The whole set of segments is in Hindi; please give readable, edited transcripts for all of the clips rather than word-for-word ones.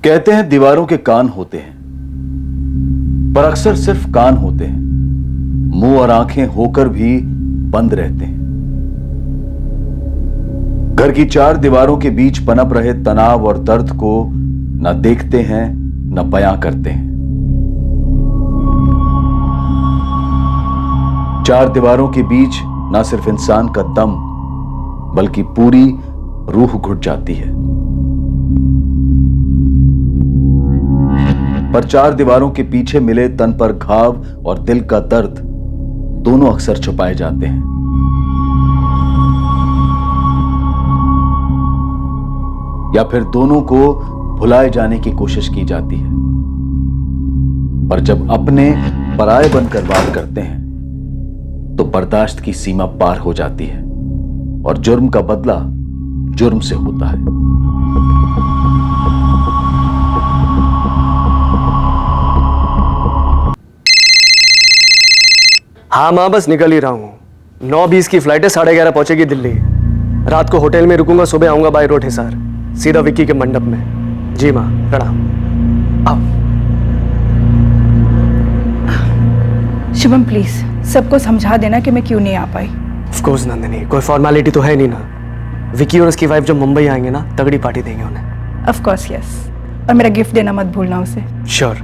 कहते हैं दीवारों के कान होते हैं, पर अक्सर सिर्फ कान होते हैं, मुंह और आंखें होकर भी बंद रहते हैं। घर की चार दीवारों के बीच पनप रहे तनाव और दर्द को न देखते हैं न बयां करते हैं। चार दीवारों के बीच न सिर्फ इंसान का दम बल्कि पूरी रूह घुट जाती है। पर चार दीवारों के पीछे मिले तन पर घाव और दिल का दर्द दोनों अक्सर छुपाए जाते हैं। या फिर दोनों को भुलाए जाने की कोशिश की जाती है। पर जब अपने पराये बनकर वार करते हैं तो बर्दाश्त की सीमा पार हो जाती है और जुर्म का बदला जुर्म से होता है। हाँ माँ, बस निकल ही रहा हूँ। 9:20 की फ्लाइट है, 11:30 पहुंचेगी दिल्ली। रात को होटल में रुकूंगा, सुबह आऊंगा बाय रोड हिसार, सीधा विक्की के मंडप में। जी माँ, प्रणाम। आओ। शुभम प्लीज सबको समझा देना कि मैं क्यों नहीं आ पाई। ऑफ कोर्स नंदिनी, कोई फॉर्मेलिटी तो है नहीं ना। विक्की और उसकी वाइफ जब मुंबई आएंगे ना, तगड़ी पार्टी देंगे उन्हें। ऑफ कोर्स यस, और मेरा गिफ्ट देना मत भूलना उसे। श्योर।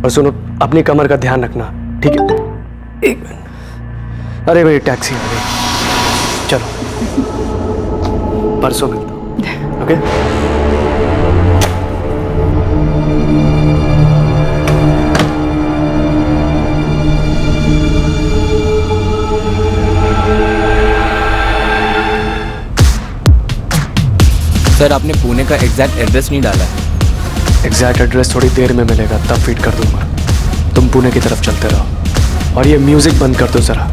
और सुनो, अपनी कमर का ध्यान रखना, ठीक है? एक मिनट। अरे भाई, टैक्सी आ गई, चलो परसों मिलता हूँ। ओके? सर, आपने पुणे का एग्जैक्ट एड्रेस नहीं डाला है। एग्जैक्ट एड्रेस थोड़ी देर में मिलेगा, तब फीड कर दूंगा। तुम पुणे की तरफ चलते रहो और ये म्यूजिक बंद कर दो जरा।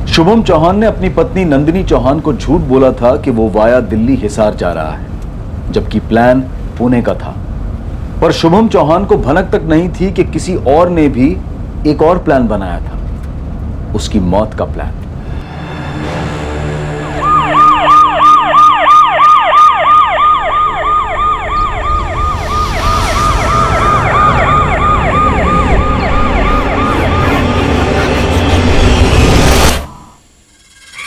शुभम चौहान ने अपनी पत्नी नंदिनी चौहान को झूठ बोला था कि वो वाया दिल्ली हिसार जा रहा है, जबकि प्लान पुणे का था। पर शुभम चौहान को भनक तक नहीं थी कि किसी और ने भी एक और प्लान बनाया था, उसकी मौत का प्लान।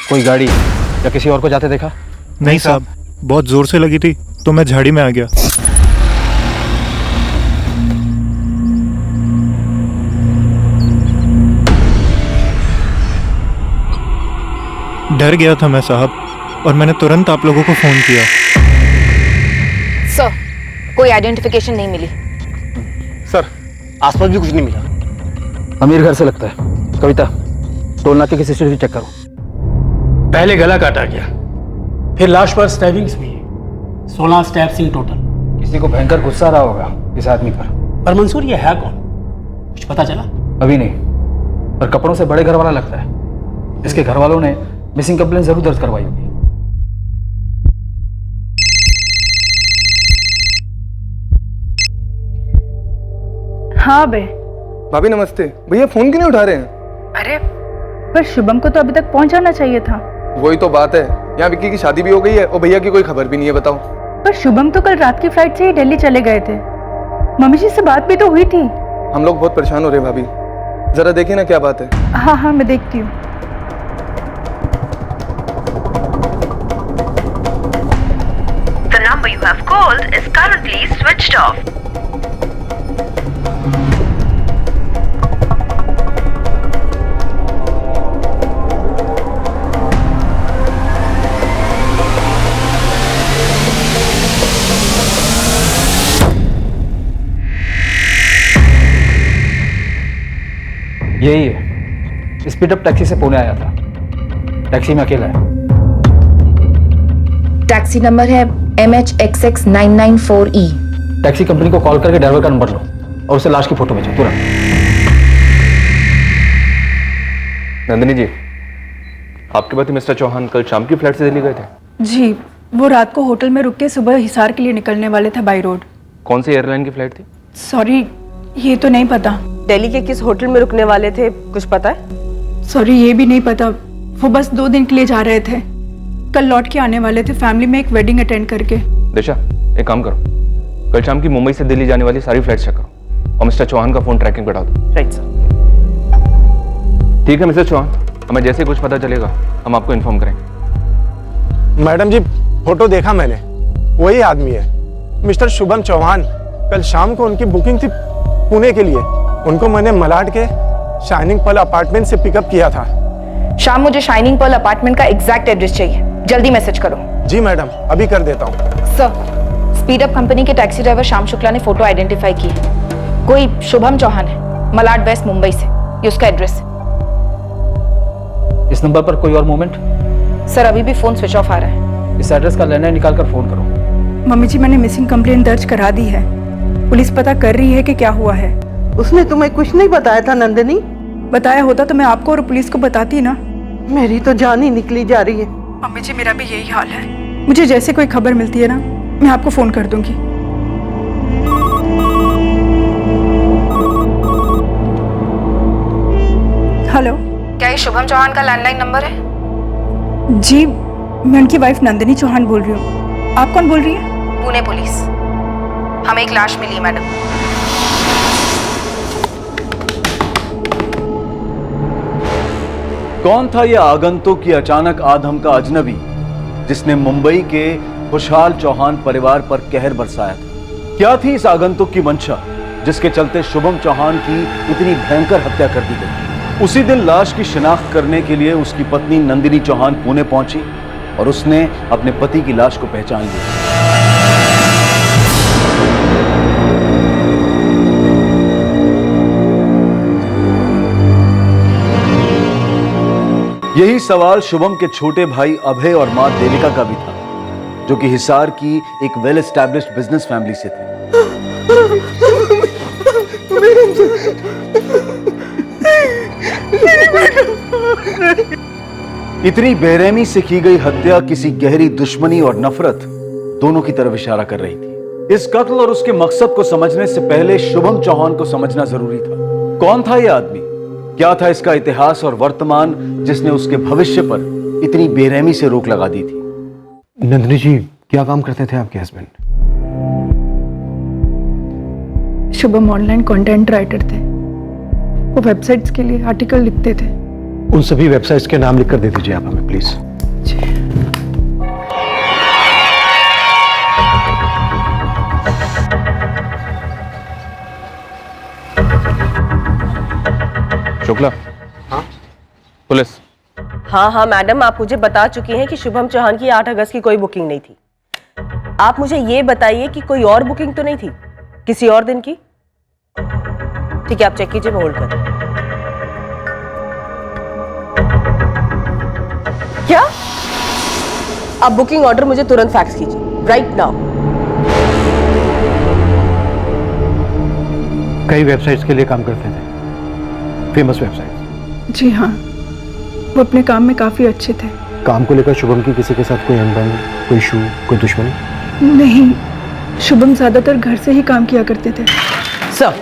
कोई गाड़ी या किसी और को जाते देखा? नहीं साहब, बहुत जोर से लगी थी तो मैं झाड़ी में आ गया। डर गया था मैं साहब, और मैंने तुरंत आप लोगों को फोन किया। सर, कोई आइडेंटिफिकेशन नहीं मिली। सर, आसपास भी कुछ नहीं मिला। अमीर घर से लगता है। कविता, टोल नाके की सीसीटीवी चेक करो। पहले गला काटा गया, फिर लाश पर स्टैबिंग्स भी है। 16 स्टैब्स इन टोटल। किसी को भयंकर गुस्सा रहा होगा इस आदमी पर मंसूर, ये है कौन? कुछ पता चला? अभी नहीं, पर कपड़ों से बड़े घर वाला लगता है। इसके घर वालों ने मिसिंग कंप्लेंट जरूर दर्ज करवाई होगी। हाँ बे। भाभी नमस्ते। भैया फोन क्यों नहीं उठा रहे हैं? अरे पर शुभम को तो अभी तक पहुंच जाना चाहिए था। वही तो बात है, यहाँ विक्की की शादी भी हो गई है और भैया की कोई खबर भी नहीं है। बताओ। पर शुभम तो कल रात की फ्लाइट से ही दिल्ली चले गए थे। मम्मी जी से बात भी तो हुई थी। हम लोग बहुत परेशान हो रहे हैं भाभी, जरा देखिए ना क्या बात है। हाँ हाँ, मैं देखती हूँ। The number you have called is currently switched off. यही है, स्पीड अप टैक्सी से पुणे आया था। टैक्सी में अकेला है। टैक्सी नंबर है MHXX994E। टैक्सी कंपनी को कॉल करके ड्राइवर का नंबर लो और उसे लाश की फोटो भेजो तुरंत। नंदिनी जी, आपके पति मिस्टर चौहान कल शाम की फ्लाइट से दिल्ली गए थे? जी, वो रात को होटल में रुक के सुबह हिसार के लिए निकलने वाले थे बाई रोड। कौन सी एयरलाइन की फ्लाइट थी? सॉरी, ये तो नहीं पता। दिल्ली के किस होटल में रुकने वाले थे, कुछ पता है? सॉरी, ये भी नहीं पता। वो बस 2 दिन के लिए जा रहे थे, कल लौट के आने वाले थे फैमिली में एक वेडिंग अटेंड करके। दिशा, एक काम करो, कल शाम की मुंबई से दिल्ली जाने वाली सारी फ्लाइट चेक करो और मिस्टर चौहान का फोन ट्रैकिंग बढ़ा दो। Right sir. ठीक है मिस्टर चौहान, हमें जैसे ही कुछ पता चलेगा हम आपको इन्फॉर्म करेंगे। मैडम जी, फोटो देखा मैंने, वही आदमी है, मिस्टर शुभम चौहान। कल शाम को उनकी बुकिंग थी पुणे के लिए। उनको मैंने मलाड के शाइनिंग पर्ल अपार्टमेंट से पिकअप किया था। शाम मुझे शाइनिंग पर्ल अपार्टमेंट का एग्जैक्ट एड्रेस चाहिए, जल्दी मैसेज करो। जी मैडम, अभी कर देता हूँ। सर, स्पीड अप कंपनी के टैक्सी ड्राइवर श्याम शुक्ला ने फोटो आइडेंटिफाई की है। कोई शुभम चौहान है, मलाड वेस्ट मुंबई से, ये उसका एड्रेस है। इस नंबर पर कोई और मूवमेंट? सर, अभी भी फोन स्विच ऑफ आ रहा है। इस एड्रेस का लैंडलाइन निकाल कर फोन करो। मम्मी जी, मैंने मिसिंग कंप्लेंट दर्ज करा दी है। पुलिस पता कर रही है कि क्या हुआ है। उसने तुम्हें कुछ नहीं बताया था नंदिनी? बताया होता तो मैं आपको और पुलिस को बताती ना। मेरी तो जान ही निकली जा रही है। मम्मी जी, मेरा भी यही हाल है। मुझे जैसे कोई खबर मिलती है ना, मैं आपको फोन कर दूंगी। हेलो, क्या ये शुभम चौहान का लैंडलाइन नंबर है? जी, मैं उनकी वाइफ नंदिनी चौहान बोल रही हूँ। आप कौन बोल रही हैं? पुणे पुलिस। हमें एक लाश मिली है मैडम। कौन था यह आगंतुक, ये अचानक आधम का अजनबी जिसने मुंबई के खुशहाल चौहान परिवार पर कहर बरसाया था? क्या थी इस आगंतुक की मंशा जिसके चलते शुभम चौहान की इतनी भयंकर हत्या कर दी गई? उसी दिन लाश की शिनाख्त करने के लिए उसकी पत्नी नंदिनी चौहान पुणे पहुंची और उसने अपने पति की लाश को पहचान लिया। यही सवाल शुभम के छोटे भाई अभय और मां देविका का भी था, जो कि हिसार की एक वेल एस्टैब्लिश्ड बिजनेस फैमिली से थे। इतनी बेरहमी से की गई हत्या किसी गहरी दुश्मनी और नफरत दोनों की तरफ इशारा कर रही थी। इस कत्ल और उसके मकसद को समझने से पहले शुभम चौहान को समझना जरूरी था। कौन था यह आदमी? क्या था इसका इतिहास और वर्तमान जिसने उसके भविष्य पर इतनी बेरहमी से रोक लगा दी थी? नंदिनी जी, क्या काम करते थे आपके husband? Shubham online content writer थे। वो वेबसाइट्स के लिए आर्टिकल लिखते थे। उन सभी वेबसाइट्स के नाम लिखकर दे दीजिए आप हमें, प्लीज। शुक्ला। हाँ पुलिस। हाँ मैडम, आप मुझे बता चुकी हैं कि शुभम चौहान की 8 अगस्त की कोई बुकिंग नहीं थी। आप मुझे ये बताइए कि कोई और बुकिंग तो नहीं थी किसी और दिन की? ठीक है, आप चेक कीजिए, मैं होल्ड कर। क्या? आप बुकिंग ऑर्डर मुझे तुरंत फैक्स कीजिए, राइट नाउ। कई वेबसाइट्स के लिए काम करते थे, फेमस वेबसाइट। जी हाँ, वो अपने काम में काफी अच्छे थे। काम को लेकर शुभम की किसी के साथ कोई अनबन, कोई इशू, कोई दुश्मनी? नहीं, शुभम ज्यादातर घर से ही काम किया करते थे। सर,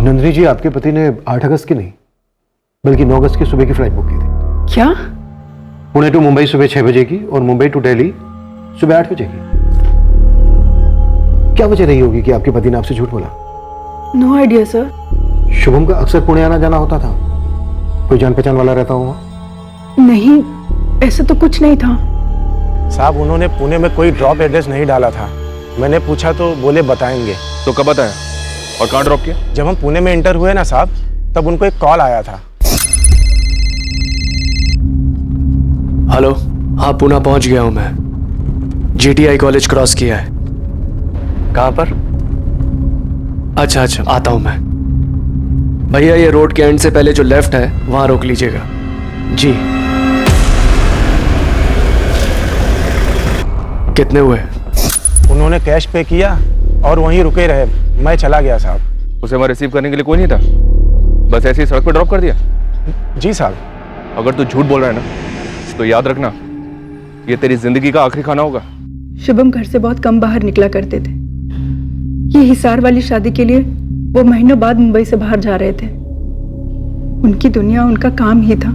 नंदिनी जी, आपके पति ने 8 अगस्त की नहीं बल्कि 9 अगस्त की सुबह की फ्लाइट बुक की थी। क्या? पुणे टू मुंबई सुबह 6 बजे की और मुंबई टू दिल्ली सुबह 8 बजे की। क्या वजह रही होगी कि आपके पति ने आपसे झूठ बोला? No idea sir. शुभम का अक्सर पुणे आना जाना होता था, कोई जान पहचान वाला रहता होगा? नहीं, ऐसा तो कुछ नहीं था। साहब, उन्होंने पुणे में कोई ड्रॉप एड्रेस नहीं डाला था। मैंने पूछा तो बोले बताएंगे। तो कब बताया और कहाँ ड्रॉप किया? जब हम पुणे में इंटर हुए ना साहब, तब उनको एक कॉल आया था। हेलो, हाँ पुणे पहुंच गया हूं मैं। GTI कॉलेज क्रॉस किया है। कहाँ पर? अच्छा, आता हूं मैं। भैया, ये रोड के एंड से पहले जो लेफ्ट है वहां रोक लीजिएगा। जी। कितने हुए? उन्होंने कैश पे किया और वहीं रुके रहे। मैं चला गया साहब। उसे वहां रिसीव करने के लिए कोई नहीं था, बस ऐसे ही सड़क पर ड्रॉप कर दिया? जी साहब। अगर तू झूठ बोल रहा है ना, तो याद रखना ये तेरी जिंदगी का आखिरी खाना होगा। शुभम घर से बहुत कम बाहर निकला करते थे। ये हिसार वाली शादी के लिए वो महीनों बाद मुंबई से बाहर जा रहे थे। उनकी दुनिया उनका काम ही था,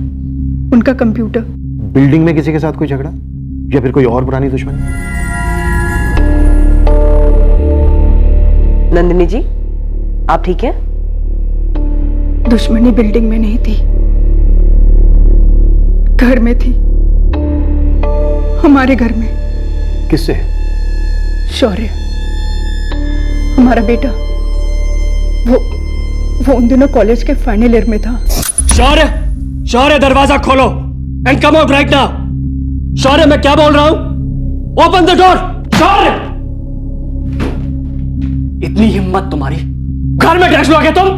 उनका कंप्यूटर। बिल्डिंग में किसी के साथ कोई झगड़ा या फिर कोई और पुरानी दुश्मनी? नंदिनी जी, आप ठीक हैं? दुश्मनी बिल्डिंग में नहीं थी, घर में थी, हमारे घर में। किससे? शौर्य, हमारा बेटा। वो उन दिनों कॉलेज के फाइनल ईयर में था। शौर्य, शौर्य दरवाजा खोलो and come out right now. Shaurya, मैं क्या बोल रहा हूं? Open the door. शौर्य, इतनी हिम्मत तुम्हारी, घर में ड्रग्स लोगे तुम?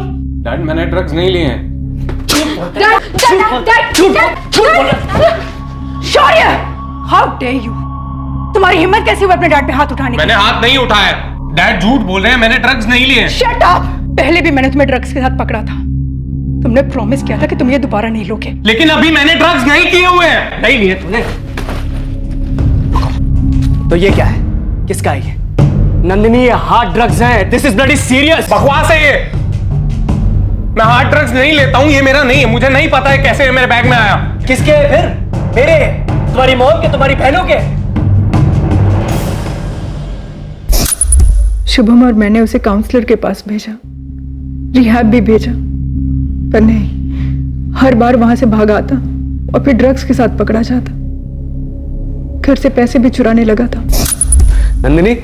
डैड, मैंने ड्रग्स नहीं लिए हैं। शौर्य, हाउ डेयर यू! तुम्हारी हिम्मत कैसी हुई अपने डैड पे हाथ उठाने की? मैंने हाथ नहीं उठाया। डैड झूठ बोल रहे हैं, मैंने ड्रग्स नहीं लिए। Shut up! पहले भी मैंने तुम्हें ड्रग्स के साथ पकड़ा था। तुमने प्रॉमिस किया था कि तुम ये दोबारा नहीं लोगे। लेकिन अभी मैंने ड्रग्स नहीं किए हुए हैं। नहीं लिए तूने? तो ये क्या है? किसका है ये? नंदिनी, ये हार्ड ड्रग्स हैं। This is bloody serious. बकवास है ये। मैं हार्ड ड्रग्स नहीं लेता हूँ, ये मेरा नहीं है। मुझे नहीं पता है कैसे ये मेरे बैग में आया। किसके है फिर? मेरे? तुम्हारी मॉम के? तुम्हारी बहनों के? शुभम और मैंने उसे काउंसलर के पास भेजा, रिहैब भी भेजा, पर नहीं, हर बार वहां से भाग आता और फिर ड्रग्स के साथ पकड़ा जाता। घर से पैसे भी चुराने लगा था। नंदिनी,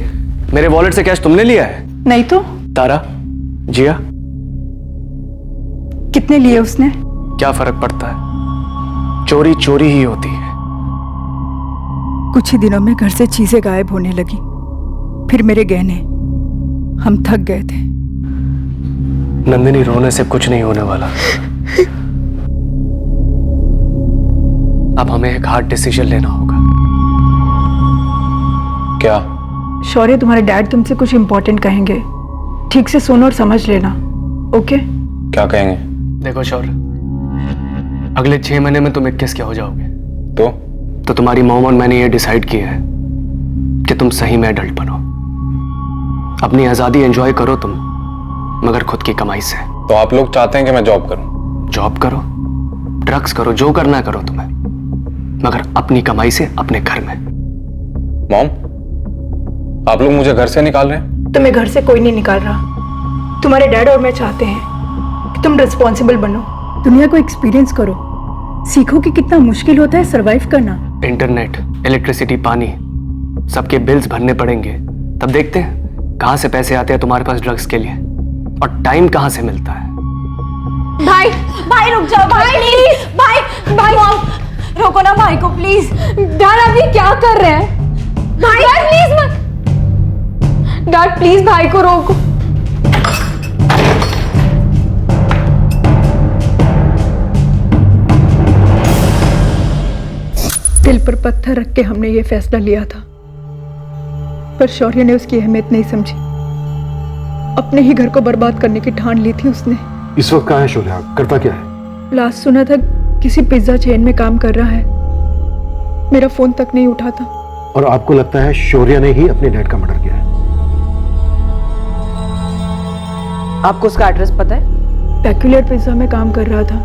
मेरे वॉलेट से कैश तुमने लिया है? नहीं तो। तारा, जिया, कितने लिए उसने? क्या फर्क पड़ता है? चोरी चोरी ही होती है। कुछ ही दिनों में घर से चीजें गायब होने लगी, फिर मेरे गहने। हम थक गए थे। नंदिनी, रोने से कुछ नहीं होने वाला। अब हमें एक हार्ड डिसीजन लेना होगा। क्या? शौर्य, तुम्हारे डैड तुमसे कुछ इंपॉर्टेंट कहेंगे, ठीक से सुनो और समझ लेना, ओके? क्या कहेंगे? देखो शौर्य, अगले 6 महीने में तुम 21 के हो जाओगे। तो तुम्हारी मॉम और मैंने ये डिसाइड किया है कि तुम सही में एडल्ट बनो। अपनी आजादी एंजॉय करो तुम, मगर खुद की कमाई से। तो आप लोग चाहते हैं कि मैं जॉब करूं? जॉब करो, ड्रग्स करो, जो करना करो तुम्हें, मगर अपनी कमाई से, अपने घर में। मॉम, आप लोग मुझे घर से निकाल रहे हैं? तुम्हें घर से कोई नहीं निकाल रहा। तुम्हारे डैड और मैं चाहते हैं कि तुम रिस्पॉन्सिबल बनो, दुनिया को एक्सपीरियंस करो, सीखो कि कितना मुश्किल होता है सरवाइव करना। इंटरनेट, इलेक्ट्रिसिटी, पानी, सबके बिल्स भरने पड़ेंगे, तब देखते हैं कहां से पैसे आते हैं तुम्हारे पास ड्रग्स के लिए, और टाइम कहां से मिलता है। भाई, भाई रुक जाओ भाई, प्लीज। भाई, भाई मॉम रोको ना भाई को प्लीज। डैड आप ये क्या कर रहे हैं? भाई प्लीज मत। डैड प्लीज भाई को रोको। दिल पर पत्थर रख के हमने ये फैसला लिया था, पर शौर्य ने उसकी अहमियत नहीं समझी। अपने ही घर को बर्बाद करने की ठान ली थी उसने। इस वक्त कहाँ है शौर्य? करता क्या है? लास्ट सुना था किसी पिज्जा चेन में काम कर रहा है। मेरा फोन तक नहीं उठाता। और आपको लगता है शौर्य ने ही अपने डैड का मर्डर किया है? आपको उसका एड्रेस पता है? पेक्यूलर पिज्जा में काम कर रहा था,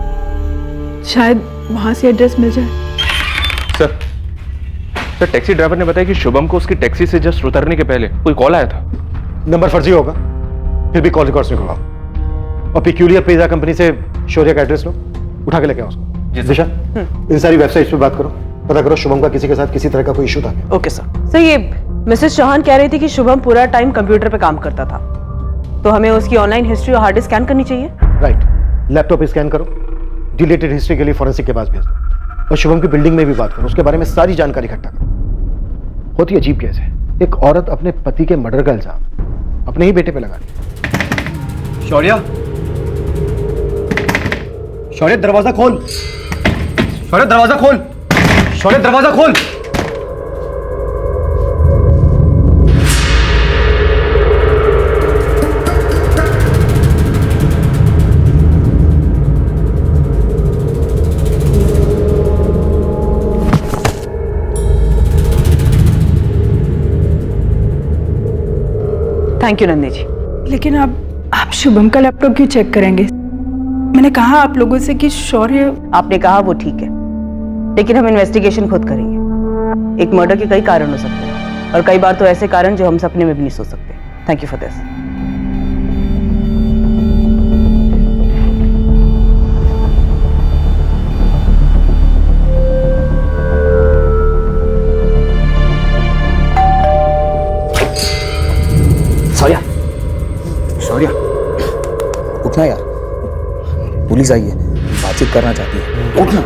शायद वहां से एड्रेस मिल जाए। सर, टैक्सी ड्राइवर ने बताया कि शुभम को उसकी टैक्सी से जस्ट उतरने के पहले कोई कॉल आया था। नंबर फर्जी होगा, फिर भी कॉल रिकॉर्ड्स निकलवाओ और पेक्यूलियर पिज्जा कंपनी से शौर्य का एड्रेस लो, उठा के लेके आओ उसको। दिशा, इन सारी वेबसाइट्स पे बात करो, पता करो शुभम का किसी के साथ किसी तरह का कोई इशू था क्या? Okay sir. सर, ये मिसेस चौहान कह रही थी कि शुभम पूरा टाइम कंप्यूटर पे काम करता था, तो हमें उसकी ऑनलाइन हिस्ट्री और हार्ड डिस्क स्कैन करनी चाहिए। राइट, लैपटॉप स्कैन करो, डिलीटेड हिस्ट्री के लिए फॉरेंसिक के पास भेज दो, और शुभम की बिल्डिंग में भी बात करो, उसके बारे में सारी जानकारी इकट्ठा करो। होती अजीब कैसे एक औरत अपने पति के मर्डर का इल्जाम अपने ही बेटे पे लगा दी। शौर्य, शौर्य दरवाजा खोल, शौर्य दरवाजा खोल, शौर्य दरवाजा खोल। थैंक यू नंदिनी जी। लेकिन आप शुभम का लैपटॉप क्यों चेक करेंगे? मैंने कहा आप लोगों से कि शौर्य। आपने कहा वो ठीक है, लेकिन हम इन्वेस्टिगेशन खुद करेंगे। एक मर्डर के कई कारण हो सकते हैं, और कई बार तो ऐसे कारण जो हम सपने में भी नहीं सोच सकते। Thank you for this. Shaurya, Shaurya, उठना यार, पुलिस आई है, बातचीत करना चाहती है, उठना।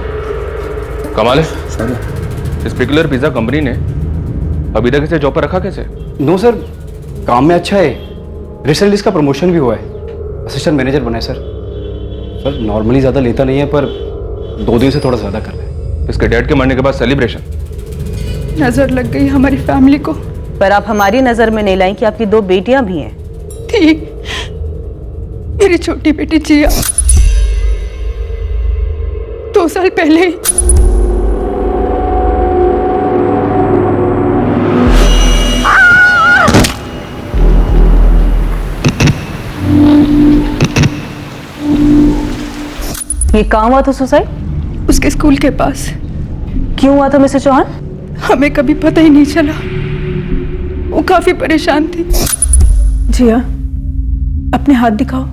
कमाल है, इस पर्टिकुलर पिज्जा कंपनी ने अभी तक इसे जॉब पर रखा कैसे? नो सर, काम में अच्छा है, रिसेंटली इसका प्रमोशन भी हुआ है, असिस्टेंट मैनेजर बना है सर। सर नॉर्मली ज़्यादा लेता नहीं है, पर 2 दिन से थोड़ा ज़्यादा कर रहा है। इसके डैड के मरने के बाद सेलिब्रेशन। नजर लग गई हमारी फैमिली को। पर आप हमारी नजर में नहीं लाई कि आपकी 2 बेटियां भी हैं। थी मेरी छोटी बेटी जिया 2 साल पहले ही। ये कहाँ हुआ था सुसाइड? उसके स्कूल के पास। क्यों हुआ था मिस्टर चौहान? हमें कभी पता ही नहीं चला। वो काफी परेशान थी। जिया, अपने हाथ दिखाओ।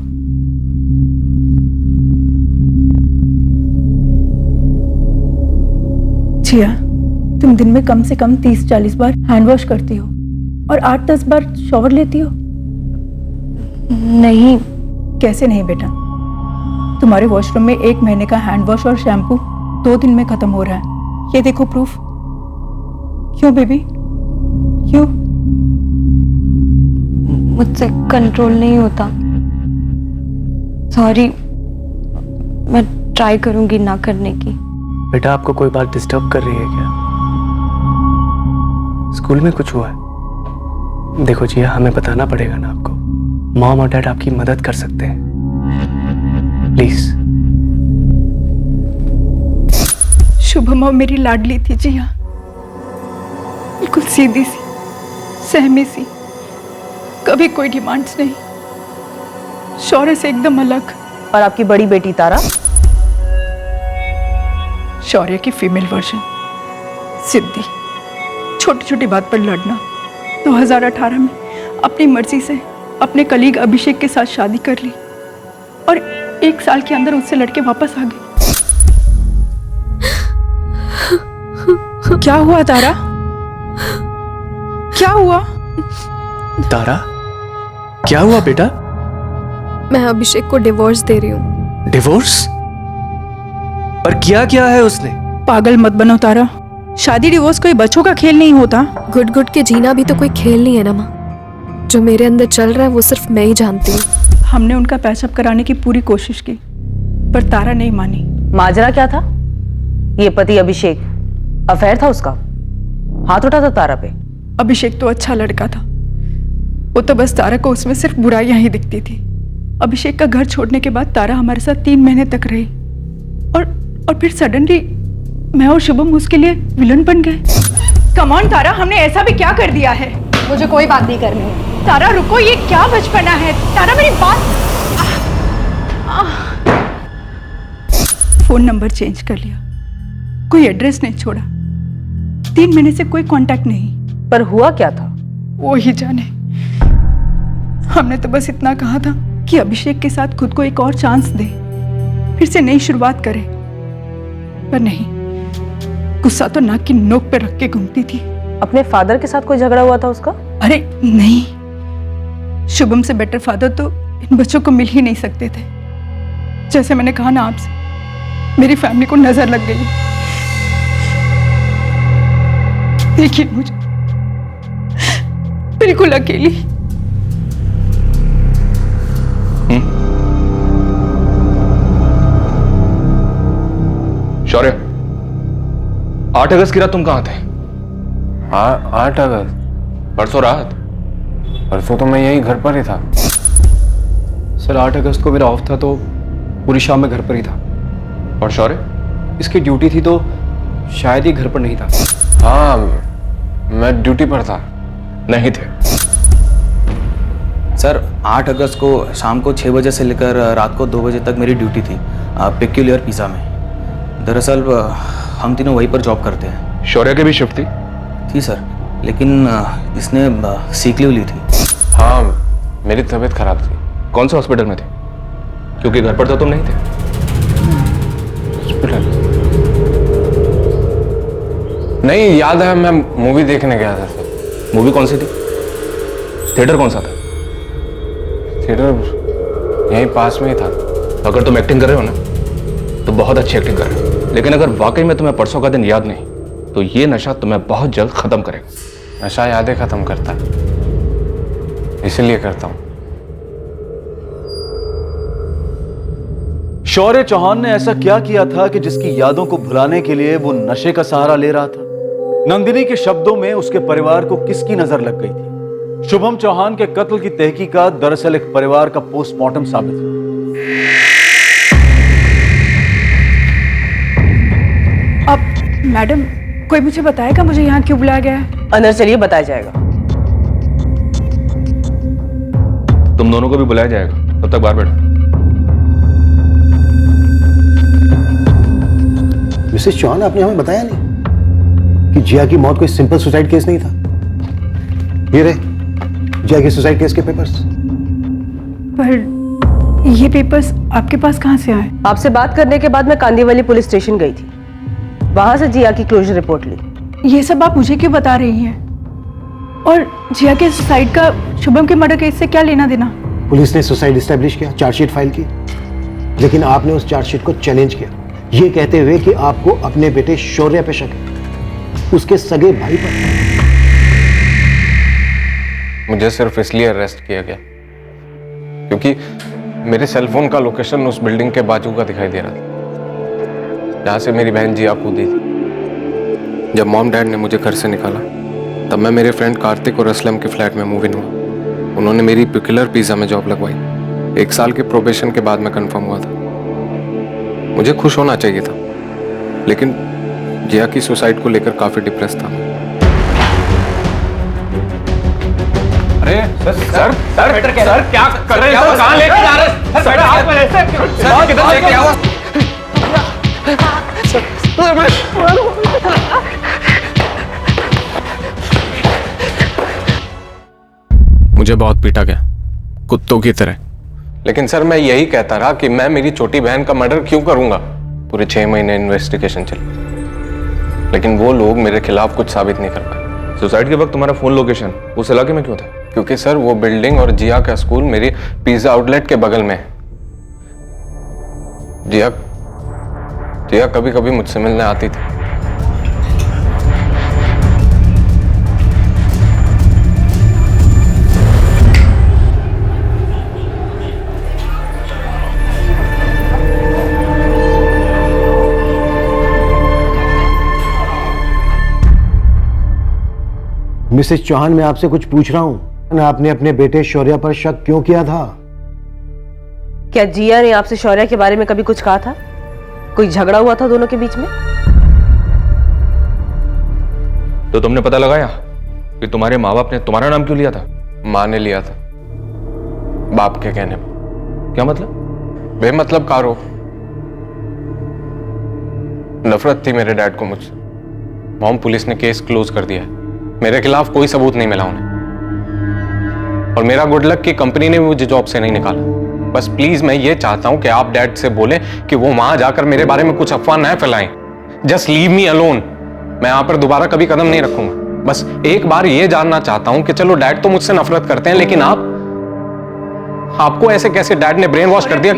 जिया, तुम दिन में कम से कम 30-40 बार हैंड वॉश करती हो और 8-10 बार शॉवर लेती हो। नहीं। कैसे नहीं बेटा? तुम्हारे वॉशरूम में 1 महीने का हैंड वॉश और शैम्पू 2 दिन में खत्म हो रहा है। ये देखो प्रूफ। क्यों बेबी, क्यों? मुझसे कंट्रोल नहीं होता। सॉरी, मैं ट्राई करूंगी ना करने की। बेटा आपको कोई बात डिस्टर्ब कर रही है क्या? स्कूल में कुछ हुआ है? देखो जी, हमें बताना पड़ेगा ना आपको। मॉम और डैड आपकी मदद कर सकते हैं, प्लीज। शुभम मेरी लाडली थी जिया, बिल्कुल सीधी सी, सहमी सी, कभी कोई डिमांड्स नहीं, शौर्य से एकदम अलग। और आपकी बड़ी बेटी तारा? शौर्य की फीमेल वर्जन, सिद्धि। छोटी छोटी बात पर लड़ना। 2018 में अपनी मर्जी से अपने कलीग अभिषेक के साथ शादी कर ली और 1 साल के अंदर उससे लड़के वापस आ गए। क्या हुआ तारा? क्या हुआ? तारा, क्या हुआ बेटा? मैं अभिषेक को डिवोर्स दे रही हूँ। डिवोर्स? पर किया क्या है उसने? पागल मत बनो तारा, शादी डिवोर्स कोई बच्चों का खेल नहीं होता। गुट गुट के जीना भी तो कोई खेल नहीं है ना माँ। जो मेरे अंदर चल रहा है वो सिर्फ मैं ही जानती हूँ। हमने उनका पैचअप कराने की पूरी कोशिश की, पर तारा नहीं मानी। माजरा क्या था? ये पति अभिषेक, अफेयर था उसका? हाथ उठा था तारा पे? अभिषेक तो अच्छा लड़का था, वो तो बस तारा को उसमें सिर्फ बुराइयां ही दिखती थी। अभिषेक का घर छोड़ने के बाद तारा हमारे साथ 3 महीने तक रही और फिर सडनली मैं और शुभम उसके लिए विलन बन गए। कम ऑन तारा, हमने ऐसा भी क्या कर दिया है? मुझे कोई बात नहीं करनी है। तारा रुको, ये क्या बचपना है? तारा मेरी बात। फोन नंबर चेंज कर लिया, कोई एड्रेस नहीं छोड़ा, 3 महीने से कोई कांटेक्ट नहीं। पर हुआ क्या था? वो ही जाने। हमने तो बस इतना कहा था कि अभिषेक के साथ खुद को एक और चांस दे, फिर से नई शुरुआत करे, पर नहीं, गुस्सा तो नाक की नोक पे रख के घूमती थी। अपने फादर के साथ कोई झगड़ा हुआ था उसका? अरे नहीं, शुभम से बेटर फादर तो इन बच्चों को मिल ही नहीं सकते थे। जैसे मैंने कहा ना आपसे, मेरी फैमिली को नजर लग गई। देखिए मुझे बिल्कुल अकेली। शौर्य, 8 अगस्त की रात तुम कहाँ थे? 8 अगस्त? परसों रात? परसों तो मैं यही घर पर ही था। सर 8 अगस्त को मेरा ऑफ था, तो पूरी शाम में घर पर ही था। और शौर्य? इसकी ड्यूटी थी तो शायद ही घर पर नहीं था। हाँ, मैं ड्यूटी पर था। नहीं थे सर। 8 अगस्त को शाम को 6 बजे से लेकर रात को 2 बजे तक मेरी ड्यूटी थी पेक्यूलियर पिज़्ज़ा में। दरअसल हम तीनों वहीं पर जॉब करते हैं। शौर्य की भी शिफ्ट थी सर, लेकिन इसने सीक लीव ली थी। हाँ, मेरी तबीयत खराब थी। कौन से हॉस्पिटल में थे? क्योंकि घर पर तो तुम नहीं थे। हॉस्पिटल? नहीं, याद है मैं मूवी देखने गया था सर। मूवी कौन सी थी? थिएटर कौन सा था? थिएटर यहीं पास में ही था। अगर तुम एक्टिंग कर रहे हो ना तो बहुत अच्छी एक्टिंग कर रहे हो, लेकिन अगर वाकई में तुम्हें परसों का दिन याद नहीं तो ये नशा तुम्हें बहुत जल्द खत्म करेगा। नशा यादें खत्म करता है, इसलिए करता हूँ। शौर्य चौहान ने ऐसा क्या किया था कि जिसकी यादों को भुलाने के लिए वो नशे का सहारा ले रहा था? नंदिनी के शब्दों में उसके परिवार को किसकी नजर लग गई थी? शुभम चौहान के कत्ल की तहकीकात दरअसल एक परिवार का पोस्टमार्टम साबित हुआ। अब मैडम, कोई मुझे बताएगा मुझे यहाँ क्यों बुलाया गया है? अंदर चलिए, बताया जाएगा। तुम दोनों को भी बुलाया जाएगा, तब तक बाहर बैठो। मिसेस चौहान, आपने हमें बताया नहीं कि जिया की मौत कोई सिंपल सुसाइड केस नहीं था। ये रहे जिया के सुसाइड केस के पेपर्स। पर ये पेपर्स आपके पास कहाँ से आए? आपसे बात करने के बाद मैं कांदीवली पुलिस स्टेशन गई थी, वहां से जिया की क्लोजर रिपोर्ट ली। ये सब आप मुझे क्यों बता रही हैं? और जिया के सुसाइड का शुभम के मर्डर केस से क्या लेना देना? पुलिस ने सुसाइड एस्टैब्लिश किया, चार्जशीट फाइल की, लेकिन आपने उस चार्जशीट को चैलेंज किया, ये कहते हुए कि आपको अपने बेटे शौर्य पे शक है, उसके सगे भाई पर। मुझे सिर्फ इसलिए अरेस्ट किया गया क्योंकि मेरे सेलफोन का लोकेशन उस बिल्डिंग के बाजू का दिखाई दे रहा था जहां से मेरी बहन जिया कूदी थी। जब मॉम डैड ने मुझे घर से निकाला तब मैं मेरे फ्रेंड कार्तिक और असलम के फ्लैट में मूव इन हुआ। उन्होंने मेरी पेक्यूलियर पिज़्ज़ा में जॉब लगवाई। 1 साल के प्रोबेशन के बाद मैं कंफर्म हुआ था। मुझे खुश होना चाहिए था, लेकिन जिया की सुसाइड को लेकर काफी डिप्रेस था। अरे सर क्या कर रहे हैं? सर कहां लेके जा रहे हैं? सर आप ऐसे किधर लेके आओ? मुझे बहुत पीटा गया, कुत्तों की तरह। लेकिन सर मैं यही कहता रहा कि मैं मेरी छोटी बहन का मर्डर क्यों करूंगा। पूरे 6 महीने इन्वेस्टिगेशन चली, लेकिन वो लोग मेरे खिलाफ कुछ साबित नहीं कर पाए। सुसाइड के वक्त तुम्हारा फोन लोकेशन उस इलाके में क्यों था? क्योंकि सर वो बिल्डिंग और जिया का स्कूल मेरी पिज्जा आउटलेट के बगल में है। जिया कभी कभी मुझसे मिलने आती थी। मिसेस चौहान, मैं आपसे कुछ पूछ रहा हूं। आपने अपने बेटे शौर्य पर शक क्यों किया था? क्या जिया ने आपसे शौर्य के बारे में कभी कुछ कहा था? कोई झगड़ा हुआ था दोनों के बीच में? तो तुमने पता लगाया कि तुम्हारे माँ बाप ने तुम्हारा नाम क्यों लिया था? माँ ने लिया था, बाप के कहने पर। क्या मतलब? बेमतलब कारो। नफरत थी मेरे डैड को मुझसे। मॉम पुलिस ने केस क्लोज कर दिया है। मेरे खिलाफ कोई सबूत नहीं मिला उन्हें, और मेरा गुड लक कि कंपनी ने मुझे जॉब से नहीं निकाला। बस प्लीज मैं ये चाहता हूं कि आप डैड से बोलें कि वो वहां जाकर मेरे बारे में कुछ अफवाह न फैलाएं। Just leave me alone. मैं यहां पर दोबारा कभी कदम नहीं रखूंगा। बस एक बार ये जानना चाहता हूं कि चलो डैड तो मुझसे नफरत करते हैं, लेकिन आपको ऐसे कैसे डैड ने ब्रेन वॉश कर दिया?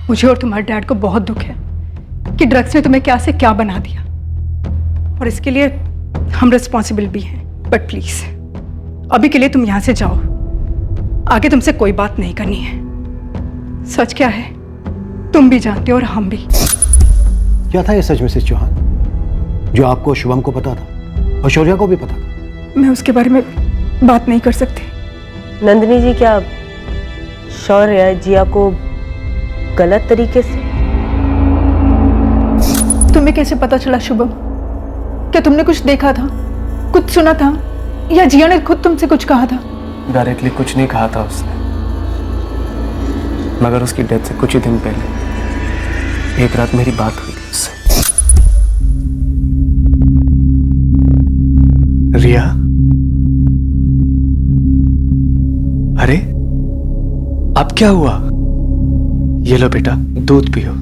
मुझे और तुम्हारे डैड को बहुत दुख है कि ड्रग्स ने तुम्हें क्या से क्या बना दिया, और इसके लिए हम रिस्पॉन्सिबल भी हैं। बट प्लीज अभी के लिए तुम यहां से जाओ, आगे तुमसे कोई बात नहीं करनी है। सच क्या है तुम भी जानते हो और हम भी। क्या था ये सच मिसेस चौहान जो आपको शुभम को पता था और शौर्य को भी पता था? मैं उसके बारे में बात नहीं कर सकती। नंदिनी जी, क्या शौर्य जिया को गलत तरीके से? तुम्हें कैसे पता चला शुभम? क्या तुमने कुछ देखा था, कुछ सुना था, या जिया ने खुद तुमसे कुछ कहा था? डायरेक्टली कुछ नहीं कहा था उसने, मगर उसकी डेथ से कुछ ही दिन पहले एक रात मेरी बात हुई थी उससे। रिया, अरे अब क्या हुआ? ये लो बेटा, दूध पियो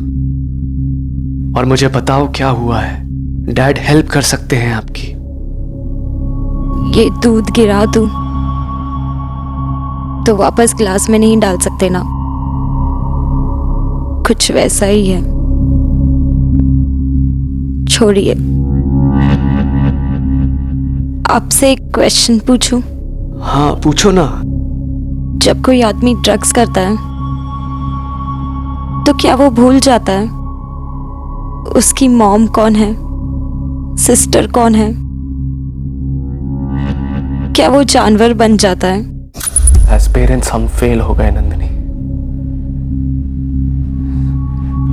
और मुझे बताओ क्या हुआ है। डैड हेल्प कर सकते हैं आपकी। ये दूध गिरा दूं तो वापस ग्लास में नहीं डाल सकते ना, कुछ वैसा ही है। छोड़िए, आपसे एक क्वेश्चन पूछूं? हाँ पूछो ना। जब कोई आदमी ड्रग्स करता है तो क्या वो भूल जाता है उसकी मॉम कौन है, सिस्टर कौन है? क्या वो जानवर बन जाता है? एज पेरेंट्स हम फेल हो गए नंदिनी।